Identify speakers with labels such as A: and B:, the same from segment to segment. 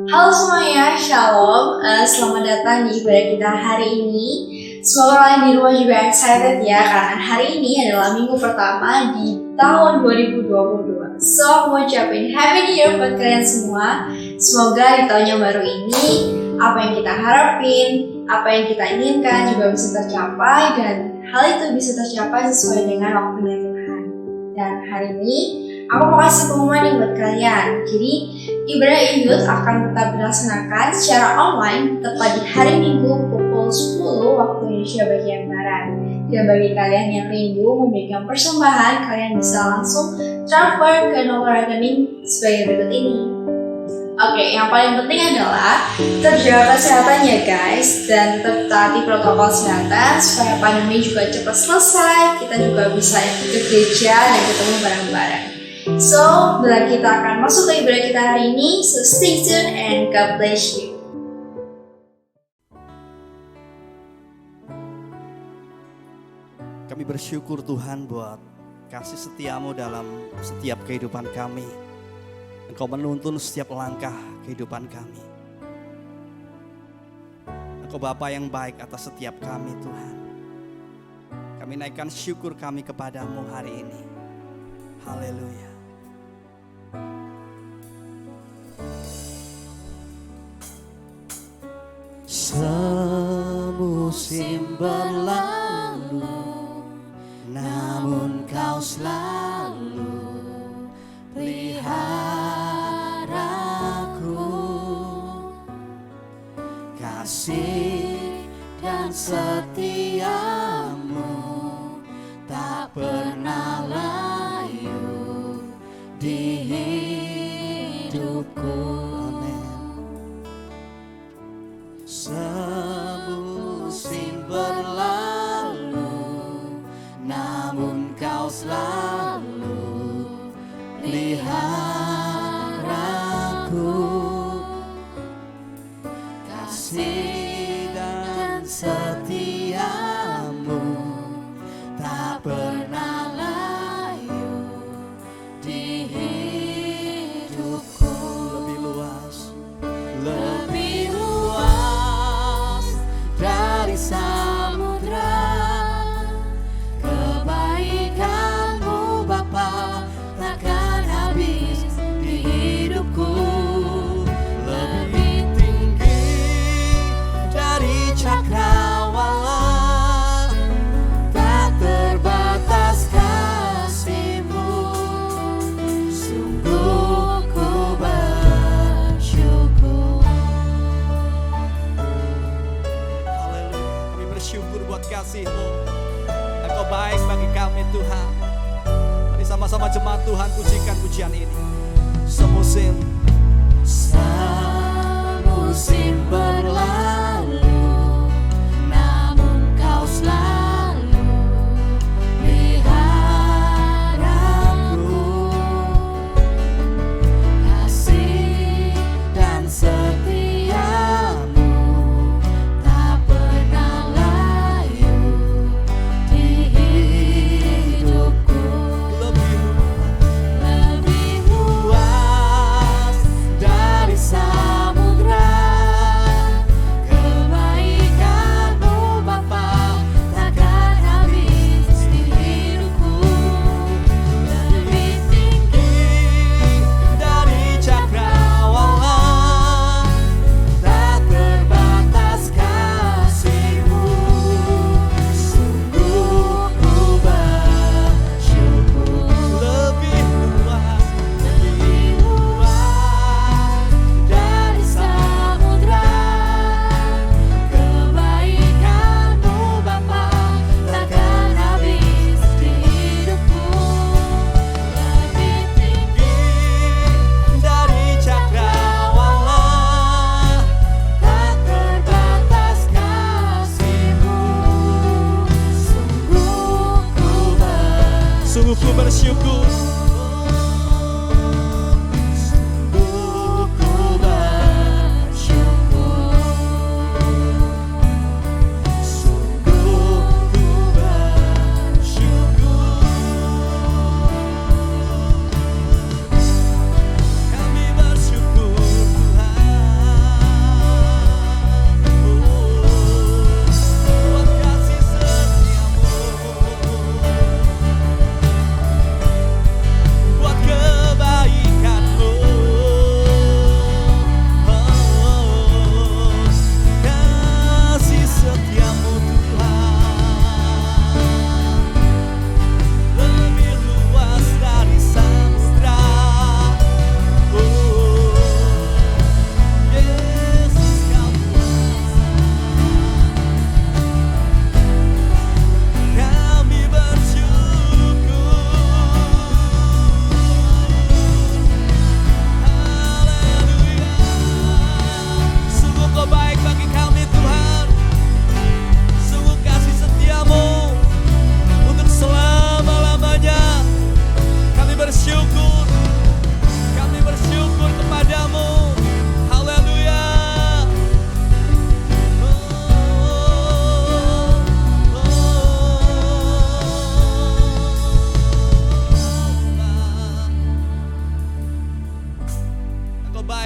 A: Halo semuanya, Shalom. Selamat datang di ibadah kita hari ini. Semoga kalian di rumah juga excited ya, karena hari ini adalah minggu pertama di tahun 2022. So, aku mau ucapin Happy New Year buat kalian semua. Semoga di tahun yang baru ini, apa yang kita harapin, apa yang kita inginkan juga bisa tercapai, dan hal itu bisa tercapai sesuai dengan waktunya Tuhan. Dan hari ini, aku mau kasih pengumuman nih buat kalian. Jadi, ibadah Idul akan tetap dilaksanakan secara online tepat di hari Minggu pukul 10 waktu Indonesia bagian Barat. Dan bagi kalian yang rindu memberikan persembahan, kalian bisa langsung transfer ke nomor rekening sebagai berikut ini. Oke, yang paling penting adalah tetap jaga kesehatan ya guys, dan tetap taati protokol kesehatan supaya pandemi juga cepat selesai, kita juga bisa ikut ke gereja dan ketemu bareng-bareng. So, bila kita akan masuk ke ibadah kita hari ini, so stay tuned and God bless you.
B: Kami bersyukur Tuhan buat kasih setiamu dalam setiap kehidupan kami. Engkau menuntun setiap langkah kehidupan kami. Engkau Bapa yang baik atas setiap kami Tuhan. Kami naikkan syukur kami kepadamu hari ini. Haleluya. Semusim berlalu, namun kau selalu peliharaku. Kasih dan setiamu tak pernah layu di hidupku. Semusim berlalu, namun kau selalu peliharaku. Kasih dan setia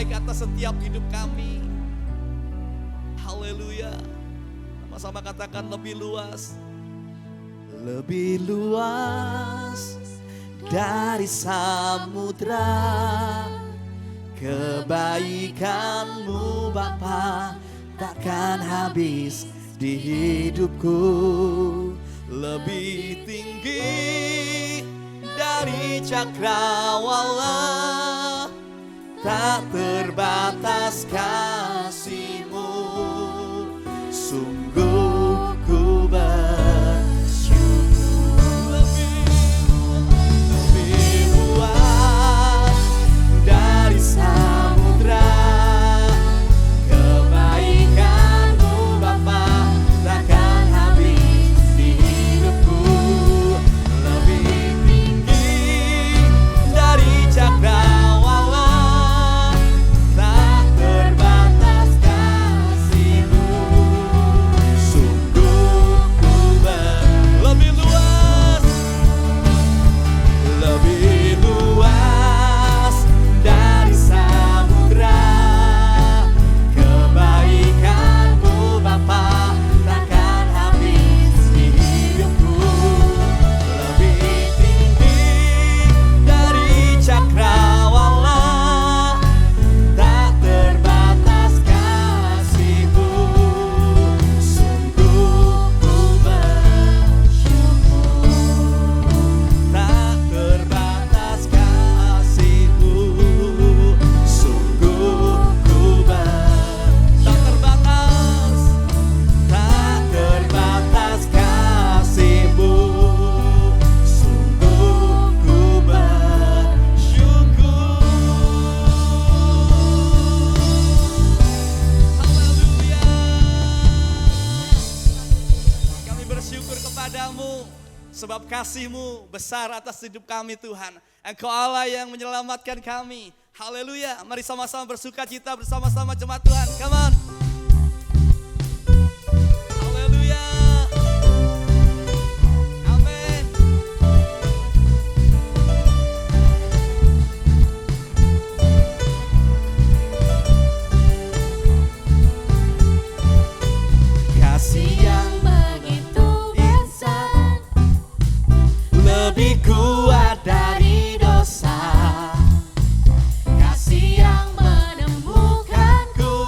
B: baik atas setiap hidup kami. Haleluya. Sama-sama katakan lebih luas. Lebih luas dari samudra, kebaikan-Mu Bapa takkan habis di hidupku. Lebih tinggi dari cakrawala, tak terbatas kasih-Mu. Sungguh ku bersyukur. Lebih luas dari samudra, kebaikan-Mu Bapa takkan habis di hidupku. Lebih tinggi dari cakrawala, tak terbatas kasih-Mu. Sungguh ku lebih luas, lebih luas dari samudra, kebaikan-Mu Bapa takkan habis di hidupku. Lebih tinggi dari cakrawala, tak terbatas kasih-Mu. Sungguh ku bersyukur, tak terbatas kasih-Mu. Sungguh ku tak terbatas kasih-Mu. Sungguh ku bersyukur. Haleluya. Kami bersyukur kepadamu sebab kasih-Mu besar atas hidup kami Tuhan. Engkau Allah yang menyelamatkan kami. Haleluya. Mari sama-sama bersuka cita bersama-sama jemaat Tuhan. Come on. Haleluya. Amin. Kasih yang
C: Begitu besar,
B: lebih kuat dari dosa, kasih yang
C: menemukanku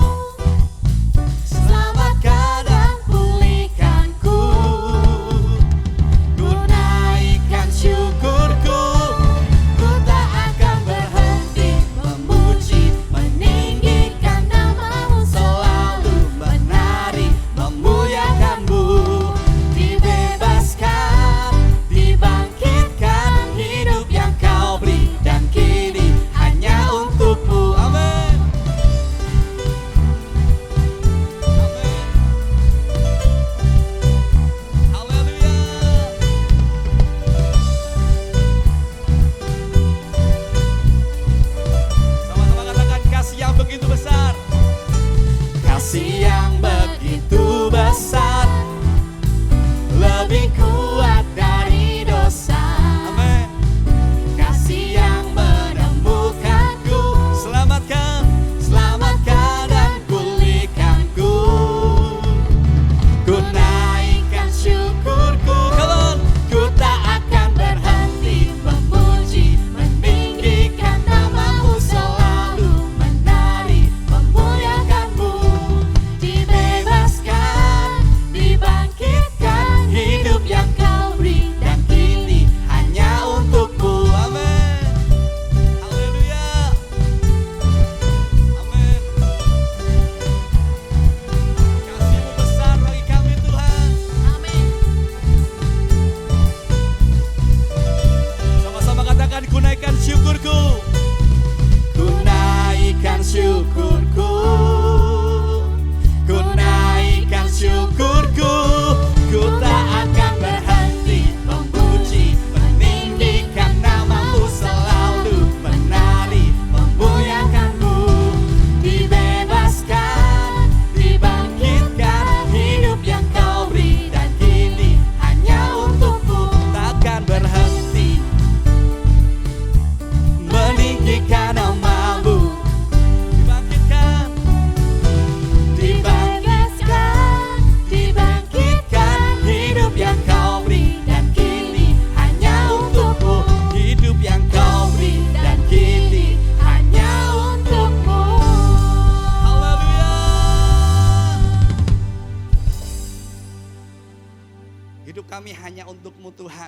B: kami hanya untuk-Mu Tuhan.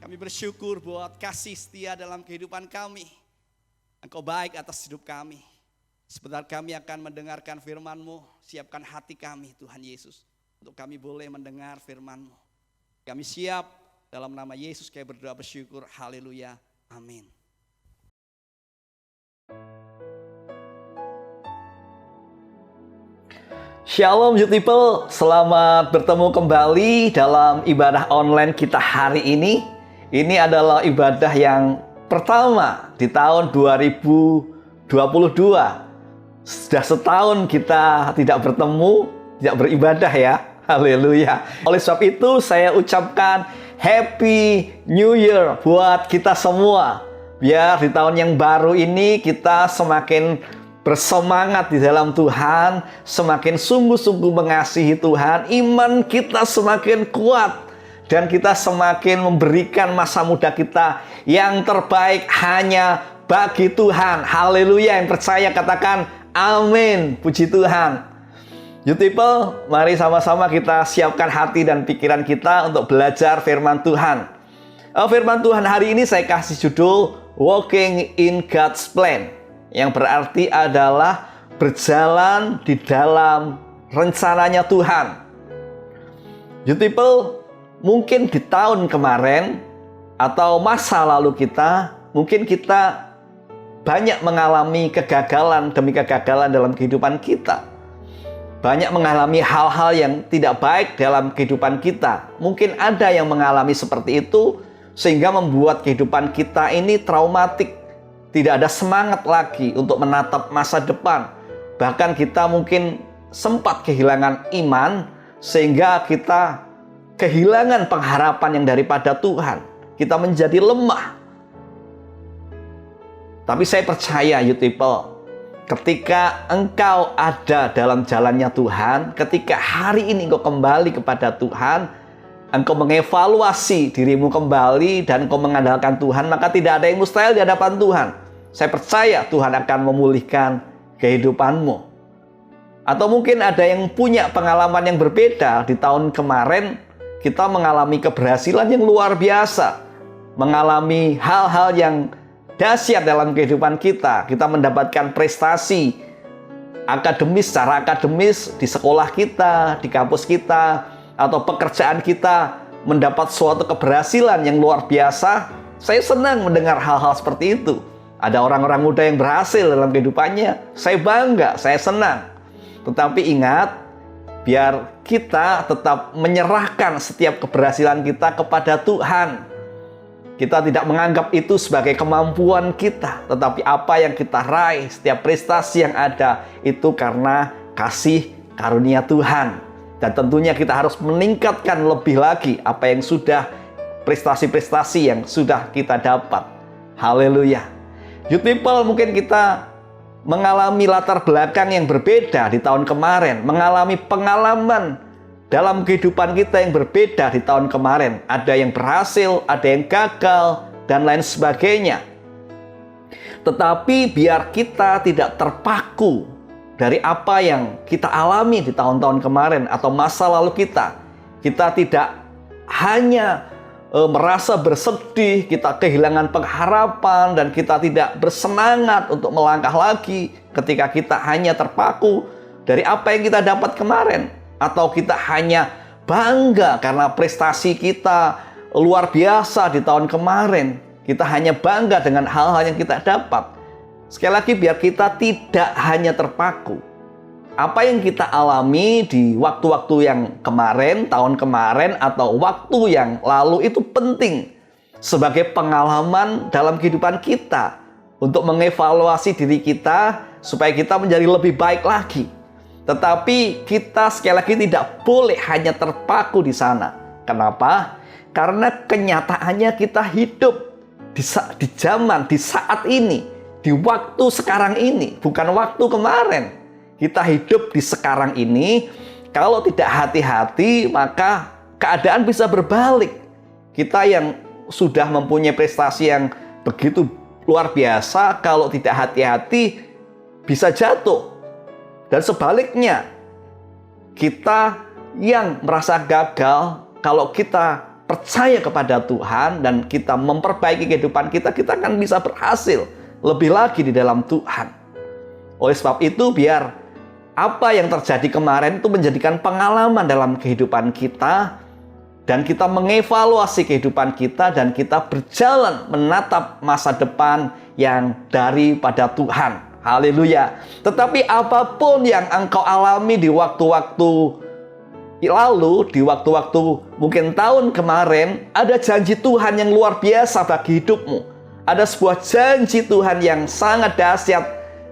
B: Kami bersyukur buat kasih setia dalam kehidupan kami. Engkau baik atas hidup kami. Sebentar kami akan mendengarkan firman-Mu. Siapkan hati kami Tuhan Yesus, untuk kami boleh mendengar firman-Mu. Kami siap, dalam nama Yesus kami berdoa bersyukur. Haleluya. Amin.
D: Shalom you people, selamat bertemu kembali dalam ibadah online kita hari ini. Ini adalah ibadah yang pertama di tahun 2022. Sudah setahun kita tidak bertemu, tidak beribadah ya. Haleluya. Oleh sebab itu saya ucapkan Happy New Year buat kita semua. Biar di tahun yang baru ini kita semakin bersemangat di dalam Tuhan, semakin sungguh-sungguh mengasihi Tuhan, iman kita semakin kuat, dan kita semakin memberikan masa muda kita yang terbaik hanya bagi Tuhan. Haleluya, yang percaya katakan amin, puji Tuhan. You people, mari sama-sama kita siapkan hati dan pikiran kita untuk belajar firman Tuhan. Firman Tuhan hari ini saya kasih judul Walking in God's Plan, yang berarti adalah berjalan di dalam rencananya Tuhan. You people, mungkin di tahun kemarin atau masa lalu kita, mungkin kita banyak mengalami kegagalan demi kegagalan dalam kehidupan kita. Banyak mengalami hal-hal yang tidak baik dalam kehidupan kita. Mungkin ada yang mengalami seperti itu, sehingga membuat kehidupan kita ini traumatik. Tidak ada semangat lagi untuk menatap masa depan. Bahkan kita mungkin sempat kehilangan iman, sehingga kita kehilangan pengharapan yang daripada Tuhan. Kita menjadi lemah. Tapi saya percaya you people, ketika engkau ada dalam jalannya Tuhan, ketika hari ini engkau kembali kepada Tuhan, engkau mengevaluasi dirimu kembali dan engkau mengandalkan Tuhan, maka tidak ada yang mustahil di hadapan Tuhan. Saya percaya Tuhan akan memulihkan kehidupanmu. Atau mungkin ada yang punya pengalaman yang berbeda. Di tahun kemarin kita mengalami keberhasilan yang luar biasa, mengalami hal-hal yang dahsyat dalam kehidupan kita. Kita mendapatkan prestasi akademis, secara akademis di sekolah kita, di kampus kita, atau pekerjaan kita mendapat suatu keberhasilan yang luar biasa. Saya senang mendengar hal-hal seperti itu. Ada orang-orang muda yang berhasil dalam kehidupannya. Saya bangga, saya senang. Tetapi ingat, biar kita tetap menyerahkan setiap keberhasilan kita kepada Tuhan. Kita tidak menganggap itu sebagai kemampuan kita, tetapi apa yang kita raih, setiap prestasi yang ada, itu karena kasih karunia Tuhan. Dan tentunya kita harus meningkatkan lebih lagi apa yang sudah, prestasi-prestasi yang sudah kita dapat. Haleluya. You people, mungkin kita mengalami latar belakang yang berbeda di tahun kemarin. Mengalami pengalaman dalam kehidupan kita yang berbeda di tahun kemarin. Ada yang berhasil, ada yang gagal, dan lain sebagainya. Tetapi biar kita tidak terpaku dari apa yang kita alami di tahun-tahun kemarin atau masa lalu kita. Kita tidak hanya merasa bersedih, kita kehilangan pengharapan, dan kita tidak bersemangat untuk melangkah lagi ketika kita hanya terpaku dari apa yang kita dapat kemarin. Atau kita hanya bangga karena prestasi kita luar biasa di tahun kemarin. Kita hanya bangga dengan hal-hal yang kita dapat. Sekali lagi, biar kita tidak hanya terpaku. Apa yang kita alami di waktu-waktu yang kemarin, tahun kemarin, atau waktu yang lalu itu penting sebagai pengalaman dalam kehidupan kita untuk mengevaluasi diri kita supaya kita menjadi lebih baik lagi. Tetapi kita sekali lagi tidak boleh hanya terpaku di sana. Kenapa? Karena kenyataannya kita hidup di zaman, di saat ini, di waktu sekarang ini, bukan waktu kemarin. Kita hidup di sekarang ini. Kalau tidak hati-hati, maka keadaan bisa berbalik. Kita yang sudah mempunyai prestasi yang begitu luar biasa, kalau tidak hati-hati bisa jatuh. Dan sebaliknya, kita yang merasa gagal, kalau kita percaya kepada Tuhan dan kita memperbaiki kehidupan kita, kita akan bisa berhasil lebih lagi di dalam Tuhan. Oleh sebab itu, biar apa yang terjadi kemarin itu menjadikan pengalaman dalam kehidupan kita, dan kita mengevaluasi kehidupan kita, dan kita berjalan menatap masa depan yang daripada Tuhan. Haleluya. Tetapi apapun yang engkau alami di waktu-waktu lalu, di waktu-waktu mungkin tahun kemarin, ada janji Tuhan yang luar biasa bagi hidupmu. Ada sebuah janji Tuhan yang sangat dahsyat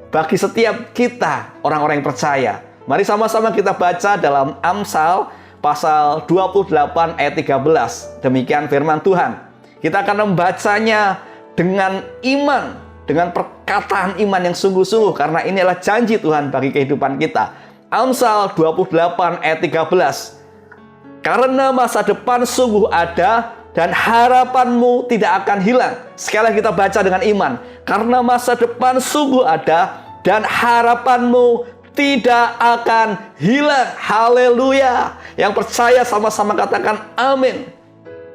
D: bagi setiap kita, orang-orang yang percaya. Mari sama-sama kita baca dalam Amsal pasal 28 ayat 13. Demikian firman Tuhan. Kita akan membacanya dengan iman, dengan perkataan iman yang sungguh-sungguh, karena ini adalah janji Tuhan bagi kehidupan kita. Amsal 28 ayat 13. Karena masa depan sungguh ada dan harapanmu tidak akan hilang. Sekali lagi kita baca dengan iman. Karena masa depan sungguh ada dan harapanmu tidak akan hilang. Haleluya. Yang percaya sama-sama katakan amin.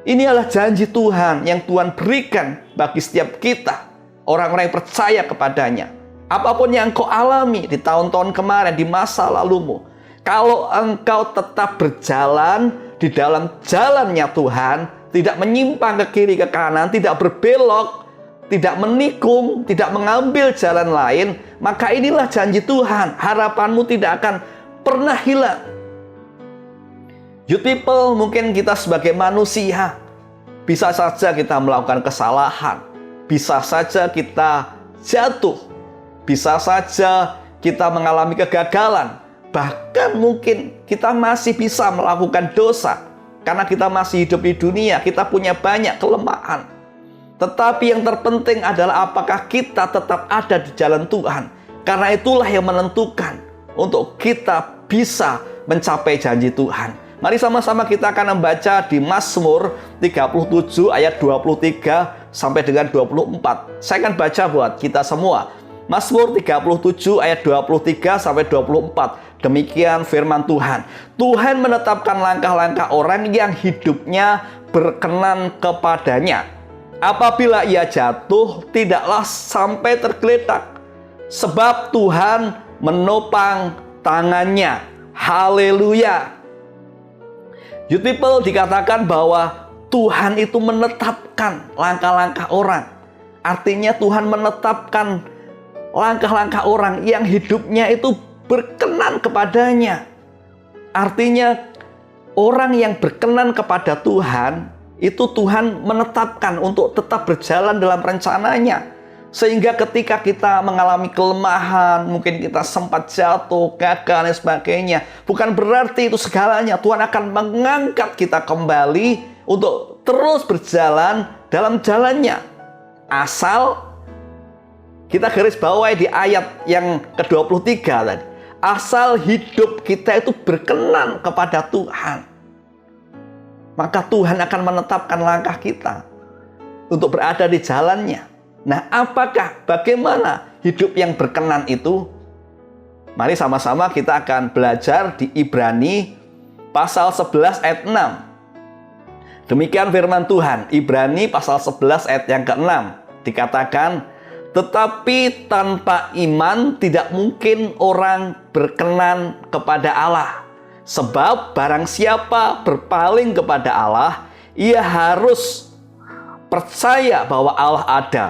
D: Ini adalah janji Tuhan yang Tuhan berikan bagi setiap kita, orang-orang yang percaya kepadanya. Apapun yang engkau alami di tahun-tahun kemarin, di masa lalumu, kalau engkau tetap berjalan di dalam jalannya Tuhan, tidak menyimpang ke kiri ke kanan, tidak berbelok, tidak menikung, tidak mengambil jalan lain, maka inilah janji Tuhan. Harapanmu tidak akan pernah hilang. Youth people, mungkin kita sebagai manusia, bisa saja kita melakukan kesalahan, bisa saja kita jatuh, bisa saja kita mengalami kegagalan, bahkan mungkin kita masih bisa melakukan dosa, karena kita masih hidup di dunia, kita punya banyak kelemahan. Tetapi yang terpenting adalah apakah kita tetap ada di jalan Tuhan. Karena itulah yang menentukan untuk kita bisa mencapai janji Tuhan. Mari sama-sama kita akan membaca di Mazmur 37 ayat 23 sampai dengan 24. Saya akan baca buat kita semua. Mazmur 37 ayat 23 sampai 24. Demikian firman Tuhan. Tuhan menetapkan langkah-langkah orang yang hidupnya berkenan kepadanya. Apabila ia jatuh, tidaklah sampai tergeletak. Sebab Tuhan menopang tangannya. Haleluya. Youth people, dikatakan bahwa Tuhan itu menetapkan langkah-langkah orang. Artinya Tuhan menetapkan langkah-langkah orang yang hidupnya itu berkenan kepadanya. Artinya orang yang berkenan kepada Tuhan, itu Tuhan menetapkan untuk tetap berjalan dalam rencananya. Sehingga ketika kita mengalami kelemahan, mungkin kita sempat jatuh, gagal, dan sebagainya, bukan berarti itu segalanya. Tuhan akan mengangkat kita kembali untuk terus berjalan dalam jalannya. Asal kita garis bawahi di ayat yang ke-23 tadi. Asal hidup kita itu berkenan kepada Tuhan, maka Tuhan akan menetapkan langkah kita untuk berada di jalannya. Nah, bagaimana hidup yang berkenan itu? Mari sama-sama kita akan belajar di Ibrani pasal 11 ayat 6. Demikian firman Tuhan. Ibrani pasal 11 ayat yang ke-6. Dikatakan, tetapi tanpa iman tidak mungkin orang berkenan kepada Allah. Sebab barang siapa berpaling kepada Allah, ia harus percaya bahwa Allah ada,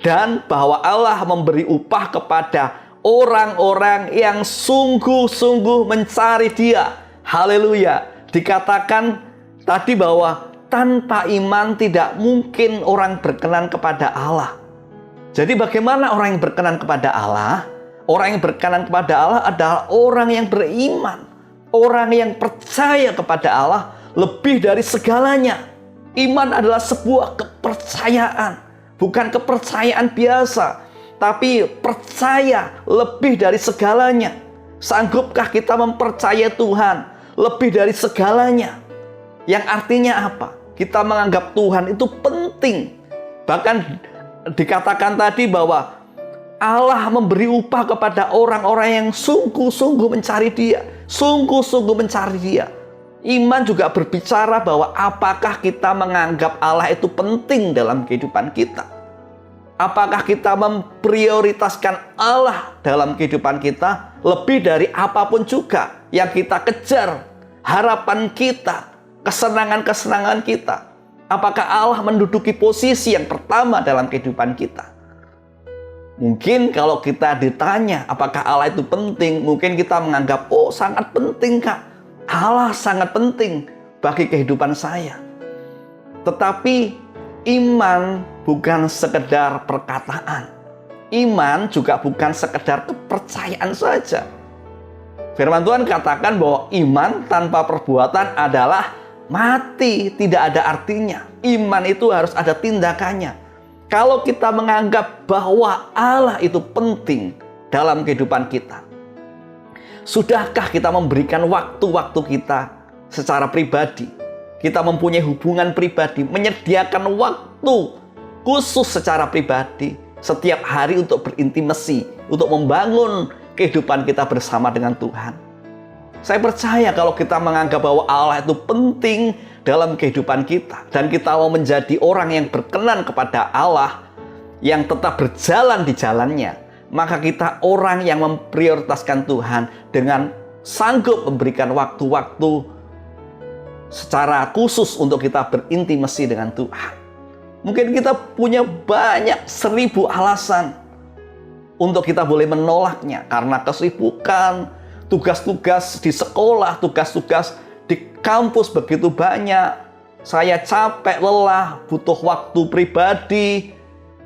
D: dan bahwa Allah memberi upah kepada orang-orang yang sungguh-sungguh mencari Dia. Haleluya. Dikatakan tadi bahwa tanpa iman tidak mungkin orang berkenan kepada Allah. Jadi bagaimana orang yang berkenan kepada Allah? Orang yang berkenan kepada Allah adalah orang yang beriman, orang yang percaya kepada Allah lebih dari segalanya. Iman adalah sebuah kepercayaan. Bukan kepercayaan biasa, tapi percaya lebih dari segalanya. Sanggupkah kita mempercayai Tuhan lebih dari segalanya? Yang artinya apa? Kita menganggap Tuhan itu penting. Bahkan dikatakan tadi bahwa Allah memberi upah kepada orang-orang yang sungguh-sungguh mencari Dia. Sungguh-sungguh mencari Dia. Iman juga berbicara bahwa apakah kita menganggap Allah itu penting dalam kehidupan kita. Apakah kita memprioritaskan Allah dalam kehidupan kita lebih dari apapun juga yang kita kejar, harapan kita, kesenangan-kesenangan kita. Apakah Allah menduduki posisi yang pertama dalam kehidupan kita? Mungkin kalau kita ditanya apakah Allah itu penting, mungkin kita menganggap, oh sangat penting Kak. Allah sangat penting bagi kehidupan saya. Tetapi iman bukan sekedar perkataan. Iman juga bukan sekedar kepercayaan saja. Firman Tuhan katakan bahwa iman tanpa perbuatan adalah mati, tidak ada artinya. Iman itu harus ada tindakannya. Kalau kita menganggap bahwa Allah itu penting dalam kehidupan kita, sudahkah kita memberikan waktu-waktu kita secara pribadi? Kita mempunyai hubungan pribadi, menyediakan waktu khusus secara pribadi setiap hari untuk berintimasi, untuk membangun kehidupan kita bersama dengan Tuhan. Saya percaya kalau kita menganggap bahwa Allah itu penting dalam kehidupan kita, dan kita mau menjadi orang yang berkenan kepada Allah, yang tetap berjalan di jalannya, maka kita orang yang memprioritaskan Tuhan dengan sanggup memberikan waktu-waktu secara khusus untuk kita berintimasi dengan Tuhan. Mungkin kita punya banyak 1000 alasan untuk kita boleh menolaknya karena kesibukan, tugas-tugas di sekolah, tugas-tugas di kampus begitu banyak. Saya capek, lelah, butuh waktu pribadi,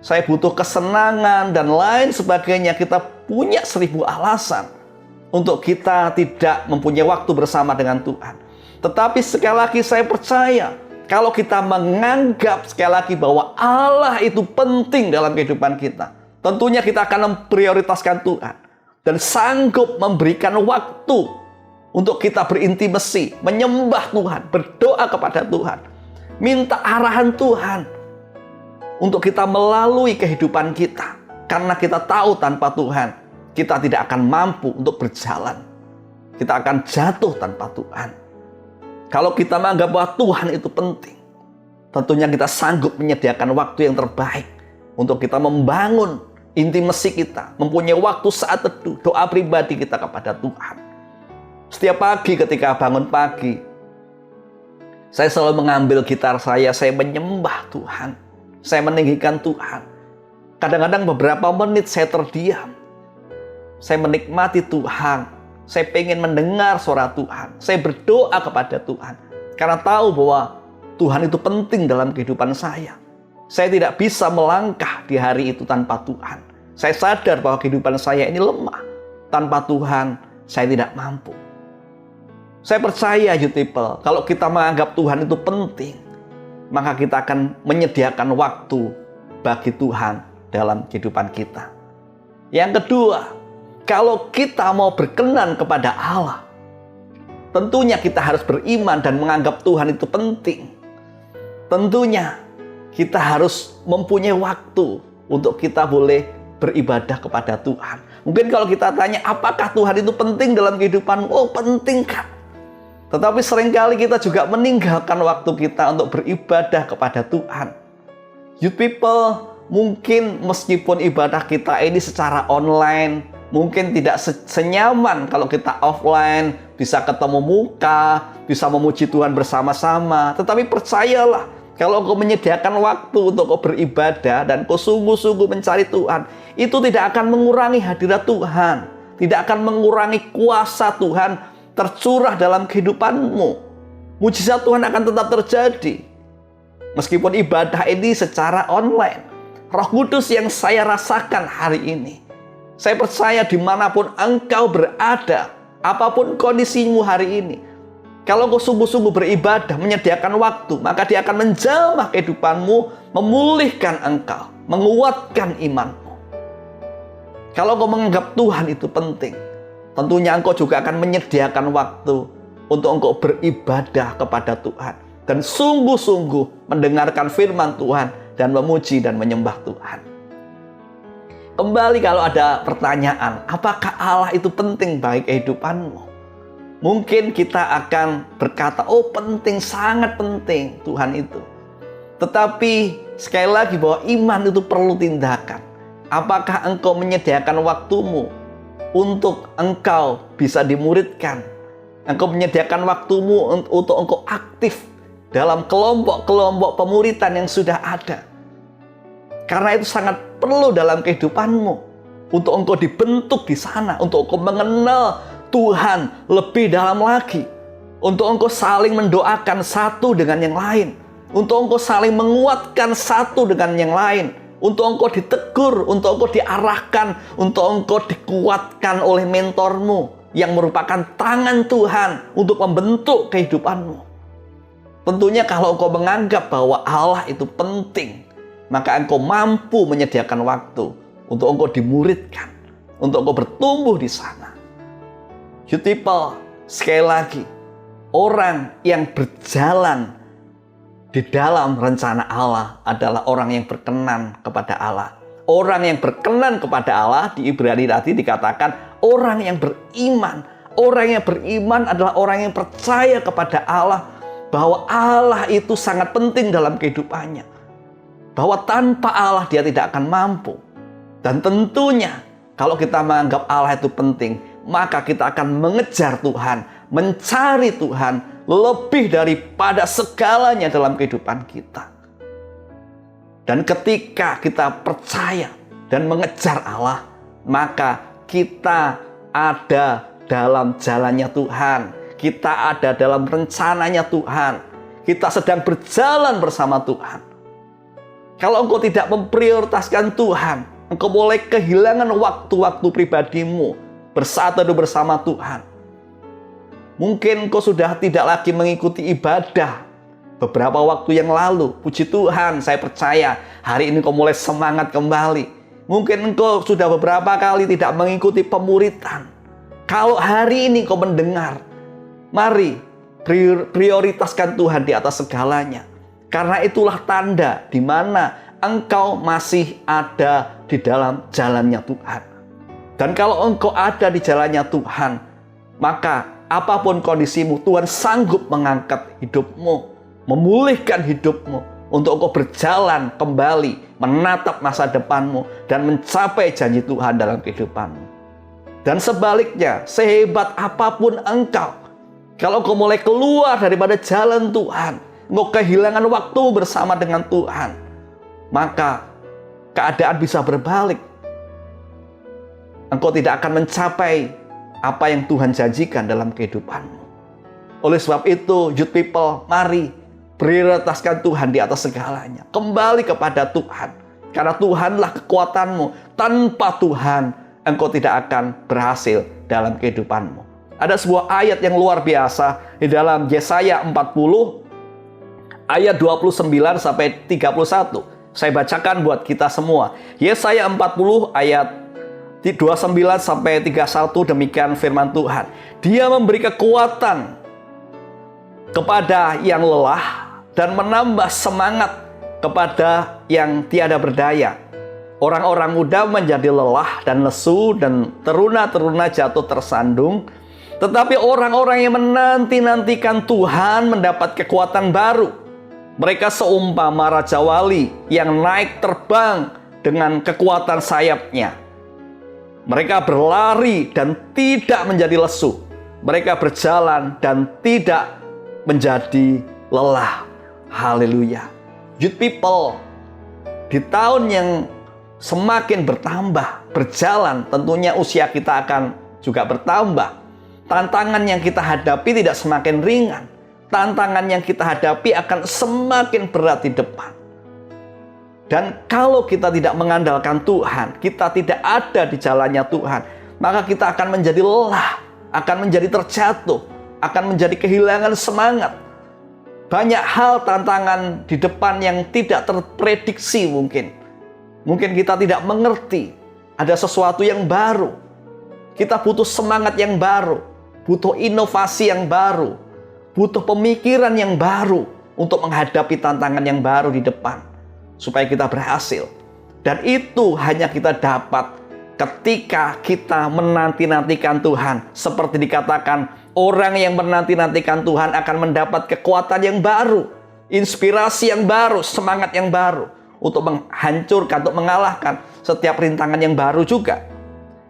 D: saya butuh kesenangan dan lain sebagainya. Kita punya 1000 alasan untuk kita tidak mempunyai waktu bersama dengan Tuhan. Tetapi sekali lagi saya percaya, kalau kita menganggap sekali lagi bahwa Allah itu penting dalam kehidupan kita, tentunya kita akan memprioritaskan Tuhan dan sanggup memberikan waktu untuk kita berintimasi, menyembah Tuhan, berdoa kepada Tuhan, minta arahan Tuhan untuk kita melalui kehidupan kita. Karena kita tahu tanpa Tuhan, kita tidak akan mampu untuk berjalan. Kita akan jatuh tanpa Tuhan. Kalau kita menganggap bahwa Tuhan itu penting, tentunya kita sanggup menyediakan waktu yang terbaik untuk kita membangun intimasi kita, mempunyai waktu saat teduh, doa pribadi kita kepada Tuhan. Setiap pagi ketika bangun pagi, saya selalu mengambil gitar saya menyembah Tuhan. Saya meninggikan Tuhan. Kadang-kadang beberapa menit saya terdiam. Saya menikmati Tuhan. Saya pengen mendengar suara Tuhan. Saya berdoa kepada Tuhan. Karena tahu bahwa Tuhan itu penting dalam kehidupan saya. Saya tidak bisa melangkah di hari itu tanpa Tuhan. Saya sadar bahwa kehidupan saya ini lemah. Tanpa Tuhan, saya tidak mampu. Saya percaya, you people, kalau kita menganggap Tuhan itu penting, maka kita akan menyediakan waktu bagi Tuhan dalam kehidupan kita. Yang kedua, kalau kita mau berkenan kepada Allah, tentunya kita harus beriman dan menganggap Tuhan itu penting. Tentunya kita harus mempunyai waktu untuk kita boleh beribadah kepada Tuhan. Mungkin kalau kita tanya, apakah Tuhan itu penting dalam kehidupan? Oh, penting Kak. Tetapi seringkali kita juga meninggalkan waktu kita untuk beribadah kepada Tuhan. You people, mungkin meskipun ibadah kita ini secara online, mungkin tidak senyaman kalau kita offline, bisa ketemu muka, bisa memuji Tuhan bersama-sama. Tetapi percayalah, kalau kau menyediakan waktu untuk kau beribadah dan kau sungguh-sungguh mencari Tuhan, itu tidak akan mengurangi hadirat Tuhan, tidak akan mengurangi kuasa Tuhan tercurah dalam kehidupanmu. Mujizat Tuhan akan tetap terjadi. Meskipun ibadah ini secara online, Roh Kudus yang saya rasakan hari ini, saya percaya dimanapun engkau berada, apapun kondisimu hari ini, kalau kau sungguh-sungguh beribadah, menyediakan waktu, maka dia akan menjamah kehidupanmu, memulihkan engkau, menguatkan imanmu. Kalau kau menganggap Tuhan itu penting, tentunya engkau juga akan menyediakan waktu untuk engkau beribadah kepada Tuhan dan sungguh-sungguh mendengarkan firman Tuhan dan memuji dan menyembah Tuhan. Kembali kalau ada pertanyaan, apakah Allah itu penting bagi kehidupanmu? Mungkin kita akan berkata, oh penting, sangat penting Tuhan itu. Tetapi sekali lagi bahwa iman itu perlu tindakan. Apakah engkau menyediakan waktumu untuk engkau bisa dimuridkan? Engkau menyediakan waktumu untuk engkau aktif dalam kelompok-kelompok pemuritan yang sudah ada. Karena itu sangat perlu dalam kehidupanmu. Untuk engkau dibentuk di sana. Untuk engkau mengenal Tuhan lebih dalam lagi. Untuk engkau saling mendoakan satu dengan yang lain. Untuk engkau saling menguatkan satu dengan yang lain. Untuk engkau ditegur, untuk engkau diarahkan, untuk engkau dikuatkan oleh mentormu yang merupakan tangan Tuhan untuk membentuk kehidupanmu. Tentunya kalau engkau menganggap bahwa Allah itu penting, maka engkau mampu menyediakan waktu untuk engkau dimuridkan, untuk engkau bertumbuh di sana. You people, sekali lagi, orang yang berjalan di dalam rencana Allah adalah orang yang berkenan kepada Allah. Orang yang berkenan kepada Allah, di Ibrani tadi dikatakan orang yang beriman. Orang yang beriman adalah orang yang percaya kepada Allah, bahwa Allah itu sangat penting dalam kehidupannya. Bahwa tanpa Allah dia tidak akan mampu. Dan tentunya kalau kita menganggap Allah itu penting, maka kita akan mengejar Tuhan, mencari Tuhan lebih daripada segalanya dalam kehidupan kita. Dan ketika kita percaya dan mengejar Allah, maka kita ada dalam jalannya Tuhan. Kita ada dalam rencananya Tuhan. Kita sedang berjalan bersama Tuhan. Kalau engkau tidak memprioritaskan Tuhan, engkau boleh kehilangan waktu-waktu pribadimu bersatu bersama Tuhan. Mungkin engkau sudah tidak lagi mengikuti ibadah beberapa waktu yang lalu. Puji Tuhan, saya percaya hari ini engkau mulai semangat kembali. Mungkin engkau sudah beberapa kali tidak mengikuti pemuritan. Kalau hari ini engkau mendengar, mari prioritaskan Tuhan di atas segalanya. Karena itulah tanda di mana engkau masih ada di dalam jalannya Tuhan. Dan kalau engkau ada di jalannya Tuhan, maka apapun kondisimu, Tuhan sanggup mengangkat hidupmu, memulihkan hidupmu, untuk engkau berjalan kembali, menatap masa depanmu, dan mencapai janji Tuhan dalam kehidupanmu. Dan sebaliknya, sehebat apapun engkau, kalau engkau mulai keluar daripada jalan Tuhan, engkau kehilangan waktu bersama dengan Tuhan, maka keadaan bisa berbalik. Engkau tidak akan mencapai apa yang Tuhan janjikan dalam kehidupanmu. Oleh sebab itu, youth people, mari prioritaskan Tuhan di atas segalanya. Kembali kepada Tuhan. Karena Tuhanlah kekuatanmu. Tanpa Tuhan, engkau tidak akan berhasil dalam kehidupanmu. Ada sebuah ayat yang luar biasa di dalam Yesaya 40 ayat 29 sampai 31. Saya bacakan buat kita semua. Yesaya 40 ayat 29 sampai 31, demikian firman Tuhan. Dia memberi kekuatan kepada yang lelah dan menambah semangat kepada yang tiada berdaya. Orang-orang muda menjadi lelah dan lesu, dan teruna-teruna jatuh tersandung. Tetapi orang-orang yang menanti-nantikan Tuhan mendapat kekuatan baru. Mereka seumpama raja wali yang naik terbang dengan kekuatan sayapnya. Mereka berlari dan tidak menjadi lesu. Mereka berjalan dan tidak menjadi lelah. Haleluya. Youth people, di tahun yang semakin bertambah, berjalan, tentunya usia kita akan juga bertambah. Tantangan yang kita hadapi tidak semakin ringan. Tantangan yang kita hadapi akan semakin berat di depan. Dan kalau kita tidak mengandalkan Tuhan, kita tidak ada di jalannya Tuhan, maka kita akan menjadi lelah, akan menjadi terjatuh, akan menjadi kehilangan semangat. Banyak hal tantangan di depan yang tidak terprediksi mungkin. Mungkin kita tidak mengerti, ada sesuatu yang baru. Kita butuh semangat yang baru, butuh inovasi yang baru, butuh pemikiran yang baru untuk menghadapi tantangan yang baru di depan. Supaya kita berhasil. Dan itu hanya kita dapat ketika kita menanti-nantikan Tuhan. Seperti dikatakan, orang yang menanti-nantikan Tuhan akan mendapat kekuatan yang baru, inspirasi yang baru, semangat yang baru untuk menghancurkan, untuk mengalahkan setiap rintangan yang baru juga.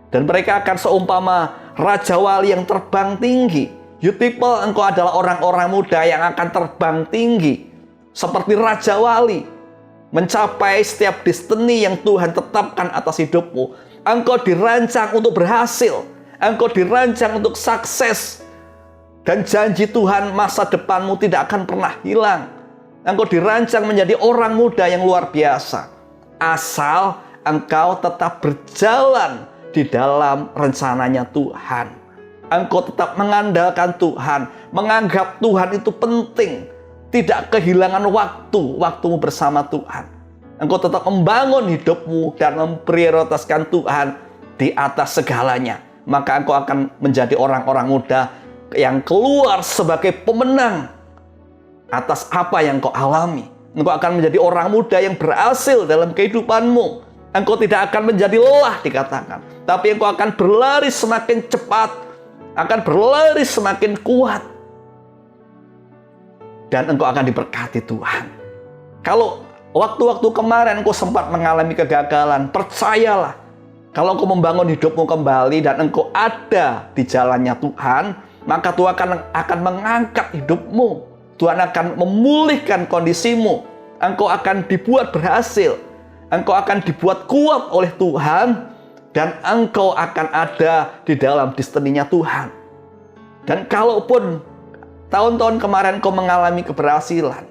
D: Dan mereka akan seumpama Raja Wali yang terbang tinggi. You people, engkau adalah orang-orang muda yang akan terbang tinggi seperti Raja Wali, mencapai setiap destiny yang Tuhan tetapkan atas hidupmu. Engkau dirancang untuk berhasil, engkau dirancang untuk sukses, dan janji Tuhan masa depanmu tidak akan pernah hilang. Engkau dirancang menjadi orang muda yang luar biasa, asal engkau tetap berjalan di dalam rencananya Tuhan. Engkau tetap mengandalkan Tuhan, menganggap Tuhan itu penting, tidak kehilangan waktumu bersama Tuhan. Engkau tetap membangun hidupmu dan memprioritaskan Tuhan di atas segalanya. Maka engkau akan menjadi orang-orang muda yang keluar sebagai pemenang atas apa yang kau alami. Engkau akan menjadi orang muda yang berhasil dalam kehidupanmu. Engkau tidak akan menjadi lelah dikatakan, tapi engkau akan berlari semakin cepat, akan berlari semakin kuat, dan engkau akan diberkati Tuhan. Kalau waktu-waktu kemarin engkau sempat mengalami kegagalan, percayalah, kalau engkau membangun hidupmu kembali dan engkau ada di jalannya Tuhan, maka Tuhan akan mengangkat hidupmu. Tuhan akan memulihkan kondisimu. Engkau akan dibuat berhasil. Engkau akan dibuat kuat oleh Tuhan, dan engkau akan ada di dalam destiny-nya Tuhan. Dan kalaupun tahun-tahun kemarin kau mengalami keberhasilan,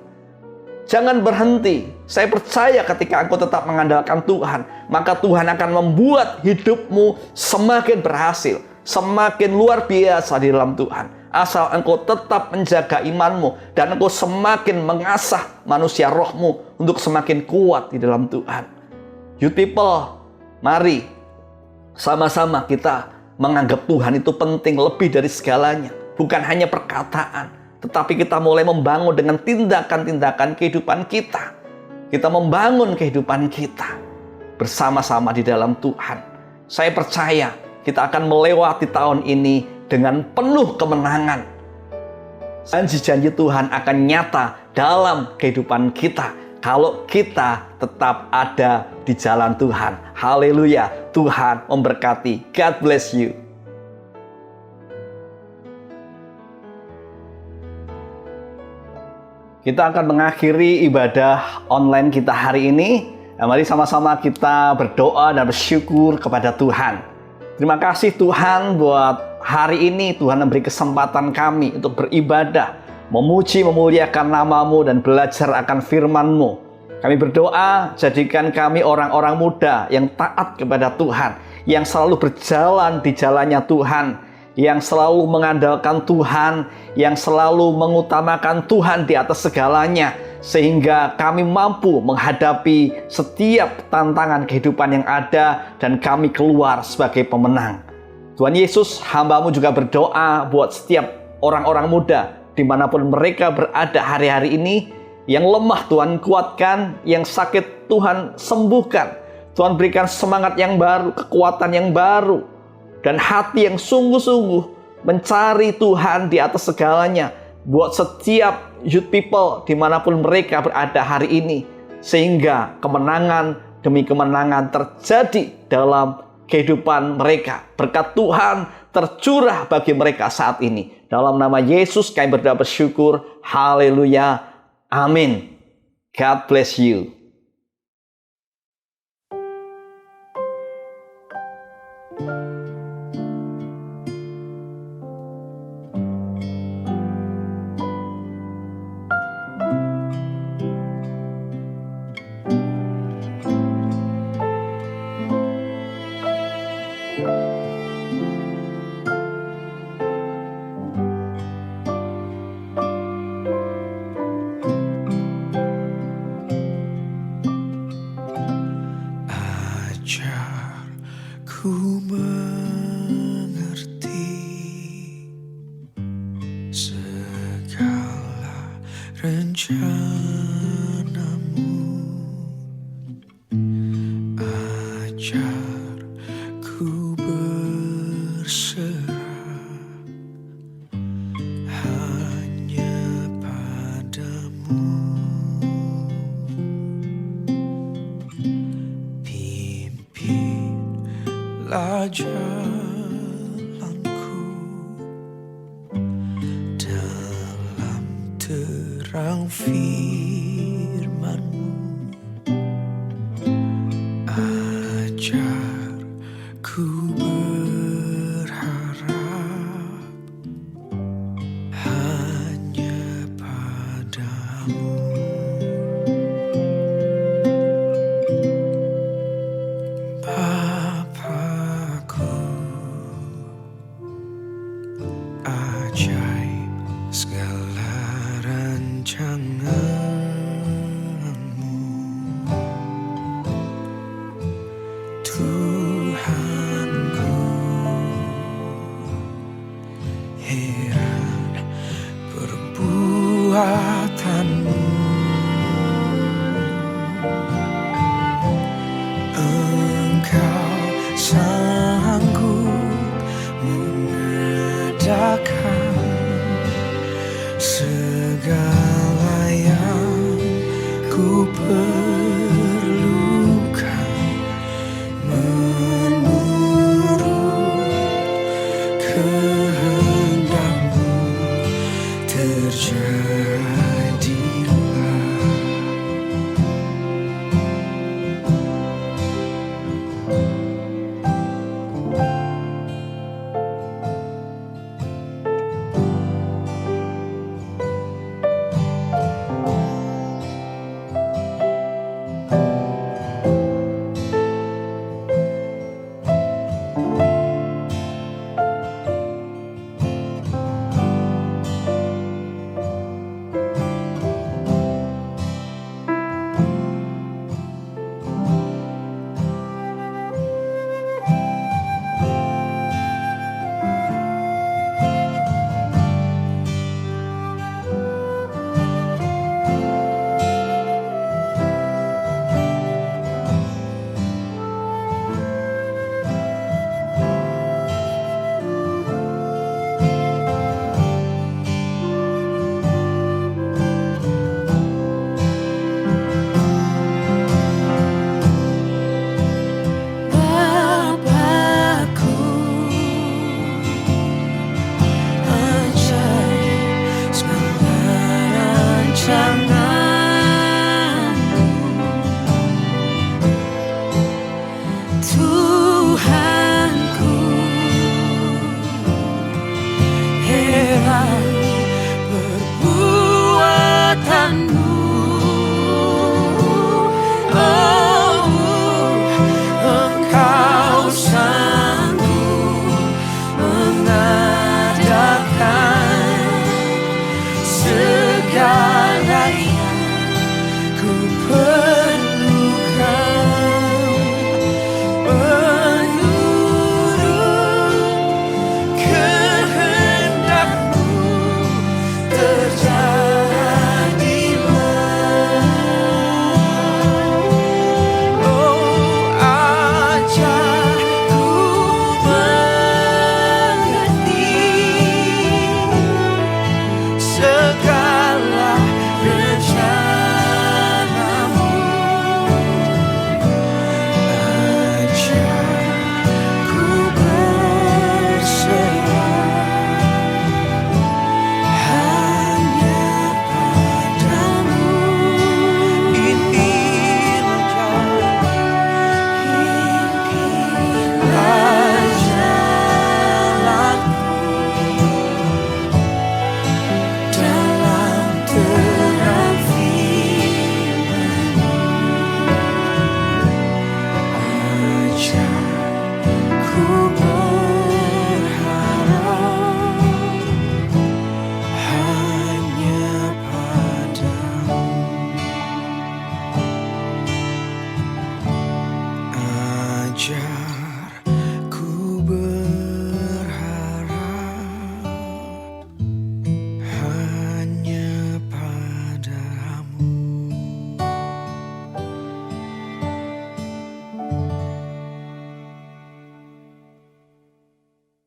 D: jangan berhenti. Saya percaya ketika engkau tetap mengandalkan Tuhan, maka Tuhan akan membuat hidupmu semakin berhasil, semakin luar biasa di dalam Tuhan. Asal engkau tetap menjaga imanmu dan engkau semakin mengasah manusia rohmu untuk semakin kuat di dalam Tuhan. You people, mari sama-sama kita menganggap Tuhan itu penting lebih dari segalanya. Bukan hanya perkataan, tetapi kita mulai membangun dengan tindakan-tindakan kehidupan kita. Kita membangun kehidupan kita bersama-sama di dalam Tuhan. Saya percaya kita akan melewati tahun ini dengan penuh kemenangan. Janji-janji Tuhan akan nyata dalam kehidupan kita kalau kita tetap ada di jalan Tuhan. Haleluya, Tuhan memberkati. God bless you. Kita akan mengakhiri ibadah online kita hari ini. Mari sama-sama kita berdoa dan bersyukur kepada Tuhan. Terima kasih Tuhan buat hari ini. Tuhan memberi kesempatan kami untuk beribadah, memuji, memuliakan nama-Mu dan belajar akan firman-Mu. Kami berdoa, jadikan kami orang-orang muda yang taat kepada Tuhan, yang selalu berjalan di jalannya Tuhan, yang selalu mengandalkan Tuhan, yang selalu mengutamakan Tuhan di atas segalanya, sehingga kami mampu menghadapi setiap tantangan kehidupan yang ada dan kami keluar sebagai pemenang. Tuhan Yesus, hamba-Mu juga berdoa buat setiap orang-orang muda dimanapun mereka berada hari-hari ini. Yang lemah Tuhan kuatkan, yang sakit Tuhan sembuhkan. Tuhan berikan semangat yang baru, kekuatan yang baru, dan hati yang sungguh-sungguh mencari Tuhan di atas segalanya. Buat setiap youth people dimanapun mereka berada hari ini, sehingga kemenangan demi kemenangan terjadi dalam kehidupan mereka. Berkat Tuhan tercurah bagi mereka saat ini. Dalam nama Yesus kami berdoa bersyukur. Haleluya. Amin. God bless you.
E: Ku mengerti segala rencanamu. Ajar ku jalanku dalam terang firman-Mu. Ajar ku berharap hanya padamu. Bapakku, ajaib segala rancangan-Mu. Tuhanku, heran perbuatan-Mu. Engkau sanggup mengadakan segala yang ku perlukan menurut kehendak-Mu. Terjadilah. Bapakku, ajaib segala rancangan-Mu. Tuhanku, heran